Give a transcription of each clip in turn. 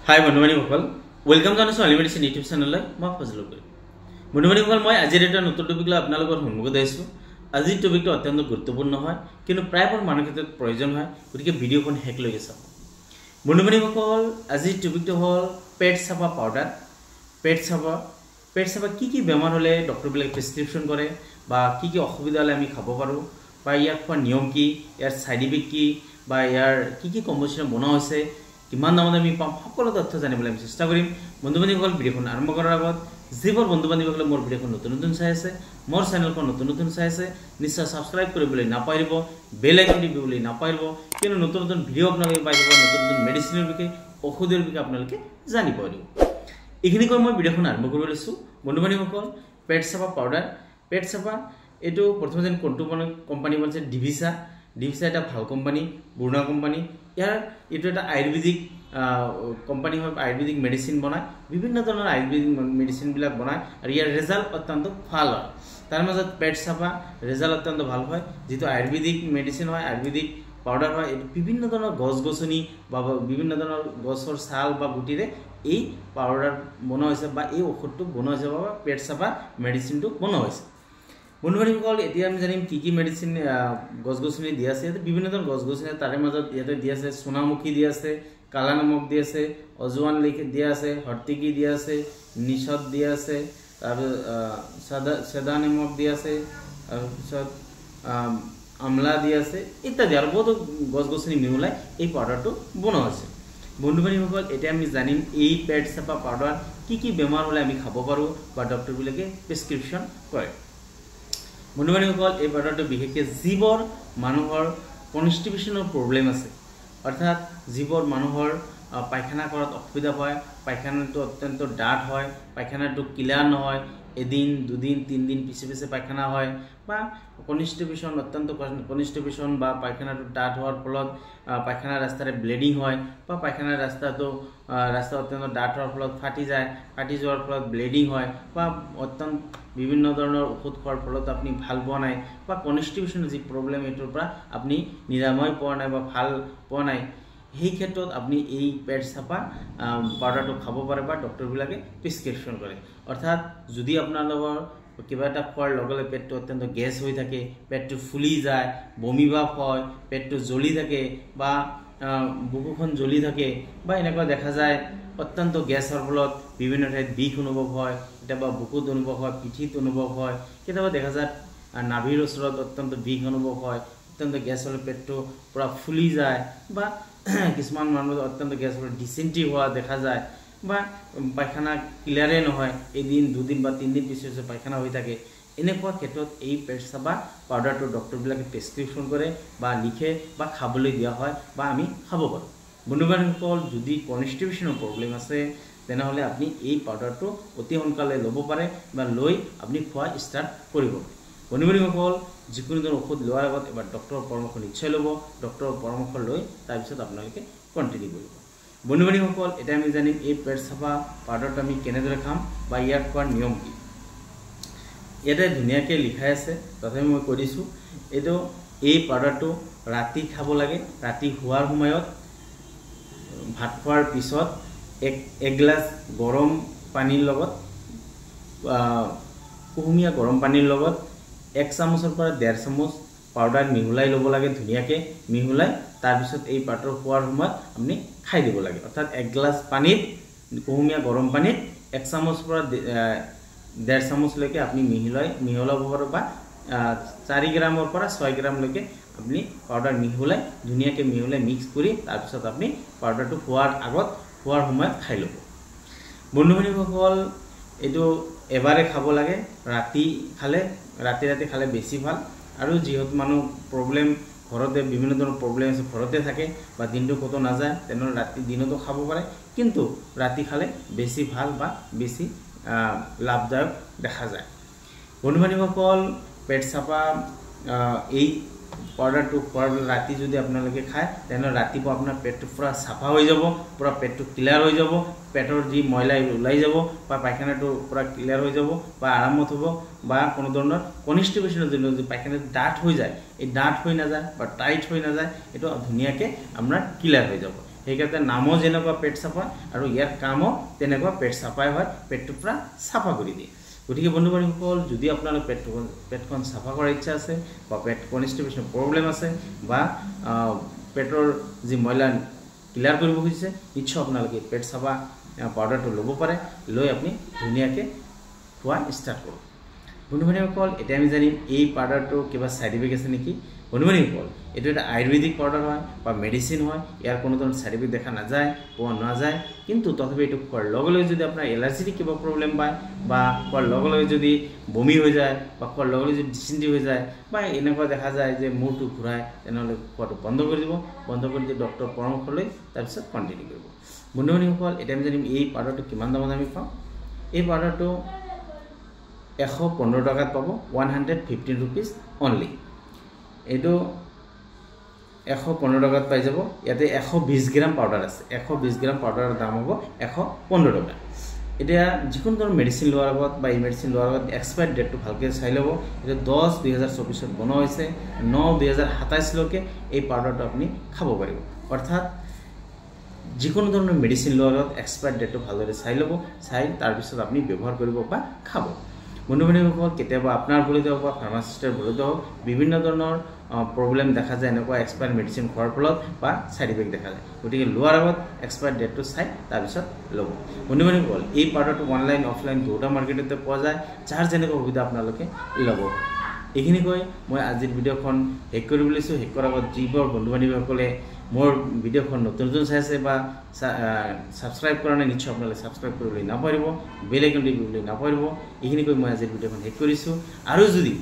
হাই বন্ধুবান্ধীসকল, welcome জানাইছো আলিমেডিচিন YouTube চেনেললৈ। মই ফজলুল গগৈ। বন্ধুবান্ধীসকল, মই আজিৰ এটা নতুন টপিক লৈ আপোনালোকৰ সন্মুখত আহিছোঁ। আজিৰ টপিকটো অত্যন্ত গুৰুত্বপূৰ্ণ হয়, কিন্তু প্ৰায়বোৰ মানুহৰ ক্ষেত্ৰত প্ৰয়োজন হয়, গতিকে ভিডিঅ'খন শেষ লৈকে চাওক। বন্ধুবান্ধীসকল, আজিৰ টপিকটো হ'ল পেট চাফা পাউডাৰ। পেট চাফা কি বেমাৰ হ'লে ডক্টৰবিলাকে প্ৰেছক্ৰিপশ্যন কৰে বা কি অসুবিধা হ'লে আমি খাব পাৰোঁ, বা ইয়াক খোৱাৰ নিয়ম কি, ইয়াৰ ছাইড ইফেক্ট কি, বা ইয়াৰ কি কম্পজিশ্যন বনোৱা হৈছে, কিমান দামত আমি পাম, সকলো তথ্য জানিবলৈ আমি চেষ্টা কৰিম। বন্ধুবান্ধীসকল, ভিডিঅ'খন আৰম্ভ কৰাৰ আগত যিবোৰ বন্ধুবান্ধীসকলে মোৰ ভিডিঅ'খন নতুন চাই আছে, মোৰ চেনেলখন নতুন চাই আছে, নিশ্চয় ছাবস্ক্ৰাইব কৰিবলৈ নাপাহৰিব, বেল আইকন টিপিবলৈ নাপাহৰিব, কিয়নো নতুন ভিডিঅ' আপোনালোকে পাই যাব, নতুন মেডিচিনৰ বিষয়ে, ঔষধৰ বিষয়ে আপোনালোকে জানিব পাৰিব। এইখিনি কৈ মই ভিডিঅ'খন আৰম্ভ কৰিব লৈছোঁ। বন্ধুবান্ধীসকল, পেট চাফা পাউডাৰ। পেট চাফা এইটো প্ৰথমে যেন কোনটো কোম্পানী বনাইছে, ডিভিছা এটা ভাল কোম্পানী, বুৰ্ণা কোম্পানী। এইটো এটা আয়ুৰ্বেদিক কোম্পানী হয়, আয়ুৰ্বেদিক মেডিচিন বনায়, বিভিন্ন ধৰণৰ আয়ুৰ্বেদিক মেডিচিনবিলাক বনায়, আৰু ইয়াৰ ৰেজাল্ট অত্যন্ত ভাল হয়। তাৰ মাজত পেট চাফা ৰেজাল্ট অত্যন্ত ভাল হয়। যিটো আয়ুৰ্বেদিক মেডিচিন হয়, আয়ুৰ্বেদিক পাউডাৰ হয়, এইটো বিভিন্ন ধৰণৰ গছ গছনি বা বিভিন্ন ধৰণৰ গছৰ ছাল বা গুটিৰে এই পাউডাৰ বনোৱা হৈছে, বা এই ঔষধটো বনোৱা হৈছে, বা পেট চাফা মেডিচিনটো বনোৱা হৈছে। বন্ধুবান্ধীসকল, এতিয়া আমি জানিম কি মেডিচিন গছ গছনি দিয়া আছে। ইয়াতে বিভিন্ন ধৰণৰ গছ গছনি, তাৰে মাজত ইয়াতে দিয়া আছে সোণামুখী দিয়া আছে, কালা নামক দিয়া আছে, অজৱান দিয়া আছে, হৰ্তিকি দিয়া আছে, নিষদ দিয়া আছে, তাৰপিছত চেদা নিমখ দিয়া আছে, তাৰপিছত আমলা দিয়া আছে ইত্যাদি, আৰু বহুতো গছ গছনি মিহলাই এই পাউডাৰটো বনোৱা হৈছে। বন্ধুবান্ধীসকল, এতিয়া আমি জানিম এই পেট চাফা পাউডাৰ কি বেমাৰ হ'লে আমি খাব পাৰোঁ বা ডক্টৰবিলাকে প্ৰেছক্ৰিপশ্যন কৰে। বন্ধুবান্ধীসকল, এই পাউডাৰটো বিশেষকৈ যিবোৰ মানুহৰ কনষ্টিপেশ্যনৰ প্ৰব্লেম আছে, অৰ্থাৎ যিবোৰ মানুহৰ পায়খানা কৰাত অসুবিধা হয়, পায়খানাটো অত্যন্ত ডাঠ হয়, পায়খানাটো ক্লিয়াৰ নহয়, এদিন দুদিন তিনিদিন পিছে পায়খানা হয়, বা কনষ্টিপেশ্যন অত্যন্ত কনষ্টিপেশ্যন বা পায়খানাটো ডাঠ হোৱাৰ ফলত পায়খানাৰ ৰাস্তাৰে ব্লিডিং হয়, বা পায়খানাৰ ৰাস্তা অত্যন্ত ডাঠ হোৱাৰ ফলত ফাটি যায়, ফাটি যোৱাৰ ফলত ব্লিডিং হয়, বা অত্যন্ত বিভিন্ন ধৰণৰ ঔষধ খোৱাৰ ফলত আপুনি ভাল পোৱা নাই, বা কনষ্টিপেশ্যনৰ যি প্ৰব্লেম এইটোৰ পৰা আপুনি নিৰাময় পোৱা নাই বা ভাল পোৱা নাই, সেই ক্ষেত্ৰত আপুনি এই পেট চাফা পাউডাৰটো খাব পাৰে বা ডক্টৰবিলাকে প্ৰেছক্ৰিপশ্যন কৰে। অৰ্থাৎ যদি আপোনালোকৰ কিবা এটা খোৱাৰ লগে লগে পেটটো অত্যন্ত গেছ হৈ থাকে, পেটটো ফুলি যায়, বমি ভাৱ হয়, পেটটো জ্বলি থাকে, বা বুকুখন জ্বলি থাকে, বা এনেকুৱা দেখা যায় অত্যন্ত গেছৰ ফলত বিভিন্ন ঠাইত বিষ অনুভৱ হয়, কেতিয়াবা বুকুত অনুভৱ হয়, পিঠিত অনুভৱ হয়, কেতিয়াবা দেখা যায় নাভিৰ ওচৰত অত্যন্ত বিষ অনুভৱ হয়, অত্যন্ত গেছ হ'লে পেটটো পূৰা ফুলি যায়, বা কিছুমান মানুহৰ অত্যন্ত গেছ হ'লে ডিচেণ্ট্ৰি হোৱা দেখা যায়, বা পায়খানা ক্লিয়াৰে নহয়, এদিন দুদিন বা তিনিদিন পিছে পায়খানা হৈ থাকে। এনেকুৱা ক্ষেত্ৰত এই পেট চাফা পাউডাৰটো ডক্টৰবিলাকে প্ৰেছক্ৰিপশ্যন কৰে বা লিখে বা খাবলৈ দিয়া হয়, বা আমি খাব পাৰোঁ। বন্ধুবান্ধীসকল, যদি কনষ্টিপেশ্যনৰ প্ৰব্লেম আছে, তেনেহ'লে আপুনি এই পাউডাৰটো অতি সোনকালে ল'ব পাৰে, বা লৈ আপুনি খোৱা ষ্টাৰ্ট কৰিব। বন্ধুবান্ধীসকল, যিকোনো ধৰণৰ ঔষধ লোৱাৰ আগত এবাৰ ডক্টৰৰ পৰামৰ্শ নিশ্চয় ল'ব। ডক্টৰৰ পৰামৰ্শ লৈ তাৰপিছত আপোনালোকে কণ্টিনিউ কৰিব। বন্ধুবান্ধীসকল, এতিয়া আমি জানিম এই পেট চাফা পাউডাৰটো আমি কেনেদৰে খাম বা ইয়াক খোৱাৰ নিয়ম কি। ইয়াতে ধুনীয়াকৈ লিখাই আছে, তথাপি মই কৈ দিছোঁ। এই পাউডাৰটো ৰাতি খাব লাগে। ৰাতি শোৱাৰ সময়ত ভাত খোৱাৰ পিছত এক গিলাচ গৰম পানীৰ লগত, কুহুমীয়া গৰম পানীৰ লগত 1 চামুচৰ পৰা 1.5 চামুচ পাউডাৰ মিহলাই ল'ব লাগে। ধুনীয়াকৈ মিহলাই তাৰপিছত এই পাউডাৰ খোৱাৰ সময়ত আপুনি খাই দিব লাগে। অৰ্থাৎ 1 গিলাচ পানীত, কুহুমীয়া গৰম পানীত 1 চামুচ পৰা 1.5 চামুচলৈকে আপুনি মিহলাব পাৰে, বা 4 গ্ৰামৰ পৰা 6 গ্ৰামলৈকে আপুনি পাউডাৰ ধুনীয়াকৈ মিহলাই মিক্স কৰি তাৰপিছত আপুনি পাউডাৰটো খোৱাৰ সময়ত খাই ল'ব। বন্ধুবান্ধীসকল, এইটো এবাৰে খাব লাগে। ৰাতি খালে বেছি ভাল। আৰু যিহেতু মানুহ প্ৰব্লেম ঘৰতে বিভিন্ন ধৰণৰ প্ৰব্লেম আছে, ঘৰতে থাকে বা দিনটো ক'তো নাযায়, তেনেহ'লে দিনতো খাব পাৰে, কিন্তু ৰাতি খালে বেছি ভাল বা বেছি লাভদায়ক দেখা যায়। বন্ধুবান্ধীসকল, পেট চাফা এই পাউডাৰটো খোৱাৰ ৰাতি যদি আপোনালোকে খায়, তেনেহ'লে ৰাতিপুৱা আপোনাৰ পেটটো পূৰা চাফা হৈ যাব, পূৰা পেটটো ক্লিয়াৰ হৈ যাব, পেটৰ যি ময়লা ওলাই যাব, বা পায়খানাটো পূৰা ক্লিয়াৰ হৈ যাব, বা আৰামত হ'ব, বা কোনো ধৰণৰ কনষ্টিপেশ্যনৰ যদি পায়খানাটো ডাঠ হৈ যায়, এই ডাঠ হৈ নাযায় বা টাইট হৈ নাযায়, এইটো ধুনীয়াকৈ আপোনাৰ ক্লিয়াৰ হৈ যাব। সেইকাৰণে নামো যেনেকুৱা পেট চাফা আৰু ইয়াৰ কামো তেনেকুৱা পেট চাফাই হয়, পেটটো পুৰা চাফা কৰি দিয়ে। গতিকে বন্ধু বান্ধৱীসকল, যদি আপোনালোক পেটখন চাফা কৰাৰ ইচ্ছা আছে বা পেট কনষ্টিপেশ্যন প্ৰব্লেম আছে বা পেটৰ যি ময়লা ক্লিয়াৰ কৰিব খুজিছে, নিশ্চয় আপোনালোকে পেট চাফা পাউডাৰটো ল'ব পাৰে, লৈ আপুনি ধুনীয়াকৈ খোৱা ষ্টাৰ্ট কৰক। বন্ধু বান্ধৱীসকল, এতিয়া আমি জানিম এই পাউডাৰটো কিবা ছাইড ইফেক্ট আছে নেকি। বন্ধু বান্ধৱীসকল, এইটো এটা আয়ুৰ্বেদিক পাউডাৰ হয় বা মেডিচিন হয়, ইয়াৰ কোনো ধৰণৰ ছাইড ইফেক্ট দেখা নাযায়, পোৱা নাযায়। কিন্তু তথাপি এইটো খোৱাৰ লগে লগে যদি আপোনাৰ এলাৰ্জিটিক কিবা প্ৰব্লেম পায় বা খোৱাৰ লগে লগে যদি বমি হৈ যায় বা খোৱাৰ লগে লগে যদি ডিচেণ্ট্ৰি হৈ যায় বা এনেকুৱা দেখা যায় যে মূৰটো ঘূৰাই, তেনেহ'লে খোৱাটো বন্ধ কৰি দিব। বন্ধ কৰি দি ডক্টৰৰ পৰামৰ্শ লৈ তাৰপিছত কণ্টিনিউ কৰিব। বন্ধু বান্ধৱীসকল, এতিয়া আমি জানিম এই পাউডাৰটো কিমান দামত আমি পাওঁ। এই পাউডাৰটো 115 টকাত পাব, 115 rupees অনলি। এইটো 115 টকাত পাই যাব। ইয়াতে 120 গ্ৰাম পাউডাৰ আছে। 120 গ্ৰাম পাউডাৰৰ দাম হ'ব 115 টকা। এতিয়া যিকোনো ধৰণৰ মেডিচিন লোৱাৰ আগত বা এই মেডিচিন লোৱাৰ আগত এক্সপায়াৰ ডেটটো ভালকৈ চাই ল'ব। এতিয়া 10/2024 বনোৱা হৈছে, 9/2027লৈকে এই পাউডাৰটো আপুনি খাব পাৰিব। অৰ্থাৎ যিকোনো ধৰণৰ মেডিচিন লোৱাৰ আগত এক্সপায়াৰ ডেটটো ভালদৰে চাই ল'ব, চাই তাৰপিছত আপুনি ব্যৱহাৰ কৰিব বা খাব। বন্ধু বান্ধৱীসকল, কেতিয়াবা আপোনাৰ ভুলতে হওক বা ফাৰ্মাচিষ্টৰ ভুলতে হওক বিভিন্ন ধৰণৰ প্ৰব্লেম দেখা যায় এনেকুৱা এক্সপায়াৰ মেডিচিন খোৱাৰ ফলত বা ছাইড ইফেক্ট দেখা যায়। গতিকে লোৱাৰ আগত এক্সপায়াৰ ডেটটো চাই তাৰপিছত ল'ব। বন্ধু বান্ধৱীসকল, এই পাউডাৰটো অনলাইন অফলাইন দুটা মাৰ্কেটতে পোৱা যায়, যাৰ যেনেকুৱা সুবিধা আপোনালোকে ল'ব। এইখিনি কৈ মই আজিৰ ভিডিঅ'খন শেষ কৰিব লৈছোঁ। শেষ কৰাৰ আগত যিবোৰ বন্ধু বান্ধৱীসকলে মোৰ ভিডিঅ'খন নতুন নতুন চাই আছে বা ছাবস্ক্ৰাইব কৰা নাই, নিশ্চয় আপোনালোকে ছাবস্ক্ৰাইব কৰিবলৈ নাপাহৰিব, বেল আইকন টিপিবলৈ নাপাহৰিব। এইখিনি কৈ মই আজিৰ ভিডিঅ'খন শেষ কৰিছোঁ। আৰু যদি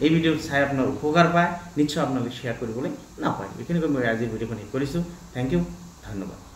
এই ভিডিঅ' চাই আপোনাৰ উপকাৰ পায়, নিশ্চয় আপোনালোকে শ্বেয়াৰ কৰিবলৈ নাপাহৰিব। এইখিনি কৈ মই আজিৰ ভিডিঅ'খন শেষ কৰিছোঁ। থেংক ইউ, ধন্যবাদ।